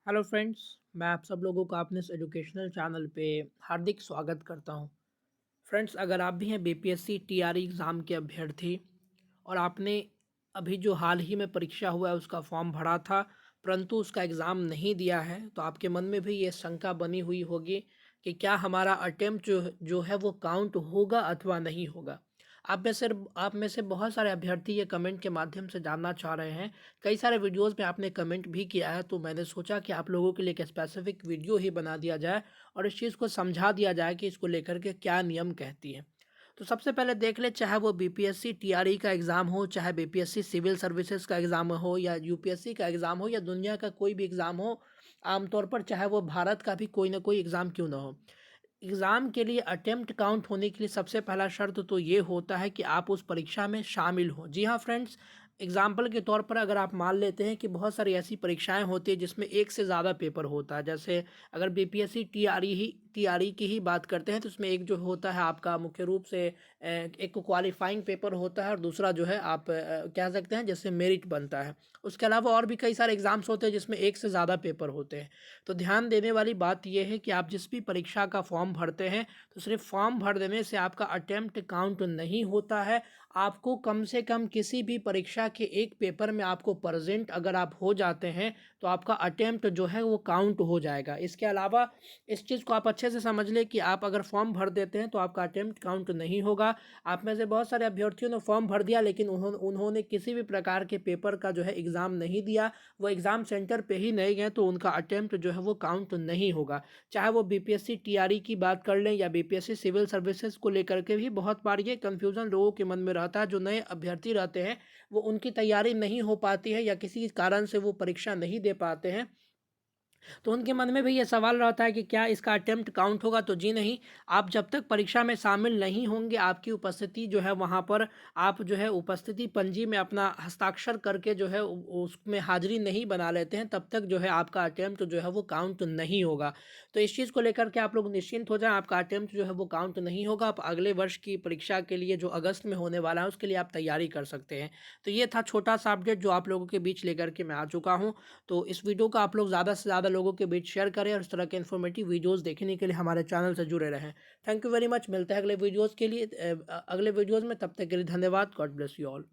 Hello friends, मैं आप सब लोगों का अपने इस एजुकेशनल चैनल पे हार्दिक स्वागत करता हूं। फ्रेंड्स, अगर आप भी हैं बीपीएससी टीआरई एग्ज़ाम के अभ्यर्थी और आपने अभी जो हाल ही में परीक्षा हुआ है उसका फॉर्म भरा था परंतु उसका एग्ज़ाम नहीं दिया है, तो आपके मन में भी ये शंका बनी हुई होगी कि क्या हमारा अटेम्प्ट जो है वो काउंट होगा अथवा नहीं होगा। आप में से बहुत सारे अभ्यर्थी ये कमेंट के माध्यम से जानना चाह रहे हैं। कई सारे वीडियोस में आपने कमेंट भी किया है, तो मैंने सोचा कि आप लोगों के लिए एक स्पेसिफिक वीडियो ही बना दिया जाए और इस चीज़ को समझा दिया जाए कि इसको लेकर के क्या नियम कहती है। तो सबसे पहले देख ले, चाहे वो बीपीएससी टीआरई का एग्ज़ाम हो, चाहे बीपीएससी सिविल सर्विसेज का एग्ज़ाम हो या यूपीएससी का एग्ज़ाम हो या दुनिया का कोई भी एग्ज़ाम हो, आमतौर पर चाहे वो भारत का भी कोई ना कोई एग्ज़ाम क्यों ना हो, एग्ज़ाम के लिए अटेम्प्ट काउंट होने के लिए सबसे पहला शर्त तो ये होता है कि आप उस परीक्षा में शामिल हों। जी हाँ फ्रेंड्स, एग्ज़ाम्पल के तौर पर अगर आप मान लेते हैं कि बहुत सारी ऐसी परीक्षाएं होती हैं जिसमें एक से ज़्यादा पेपर होता है। जैसे अगर बीपीएससी टीआरई की ही बात करते हैं तो उसमें एक जो होता है आपका मुख्य रूप से एक क्वालिफाइंग पेपर होता है और दूसरा जो है आप कह सकते हैं जैसे मेरिट बनता है। उसके अलावा और भी कई सारे एग्ज़ाम्स होते हैं जिसमें एक से ज़्यादा पेपर होते हैं। तो ध्यान देने वाली बात यह है कि आप जिस भी परीक्षा का फॉर्म भरते हैं तो सिर्फ फॉर्म भर देने से आपका अटेम्प्ट काउंट नहीं होता है। आपको कम से कम किसी भी परीक्षा के एक पेपर में आपको प्रेजेंट अगर आप हो जाते हैं तो आपका अटेम्प्ट जो है वो काउंट हो जाएगा। इसके अलावा इस चीज़ को आप अच्छे से समझ लें कि आप अगर फॉर्म भर देते हैं तो आपका अटेम्प्ट काउंट नहीं होगा। आप में से बहुत सारे अभ्यर्थियों ने फॉर्म भर दिया लेकिन उन्होंने किसी भी प्रकार के पेपर का जो है एग्ज़ाम नहीं दिया, वो एग्ज़ाम सेंटर पे ही नहीं गए, तो उनका अटेम्प्ट जो है वो काउंट नहीं होगा। चाहे वो बीपीएससी टीआरई की बात कर लें या बीपीएससी सिविल सर्विसेज को लेकर के भी बहुत बार ये कन्फ्यूज़न लोगों के मन में रहता है। जो नए अभ्यर्थी रहते हैं वो उनकी तैयारी नहीं हो पाती है या किसी कारण से वो परीक्षा नहीं दे पाते हैं, तो उनके मन में भी ये सवाल रहता है कि क्या इसका अटेम्प्ट काउंट होगा। तो जी नहीं, आप जब तक परीक्षा में शामिल नहीं होंगे, आपकी उपस्थिति जो है वहाँ पर आप जो है उपस्थिति पंजी में अपना हस्ताक्षर करके जो है उसमें हाजिरी नहीं बना लेते हैं, तब तक जो है आपका अटेम्प्ट जो है वो काउंट नहीं होगा। तो इस चीज़ को लेकर के आप लोग निश्चिंत हो जाएं, आपका अटेम्प्ट जो है वो काउंट नहीं होगा। आप अगले वर्ष की परीक्षा के लिए जो अगस्त में होने वाला है उसके लिए आप तैयारी कर सकते हैं। तो ये था छोटा सा अपडेट जो आप लोगों के बीच लेकर के मैं आ चुका हूँ। तो इस वीडियो को आप लोग ज़्यादा से ज़्यादा लोगों के बीच शेयर करें और इस तरह के इन्फॉर्मेटिव वीडियोस देखने के लिए हमारे चैनल से जुड़े रहें। Thank you very much. मिलते हैं अगले वीडियोस के लिए अगले वीडियोस में। तब तक के लिए धन्यवाद। God bless you all.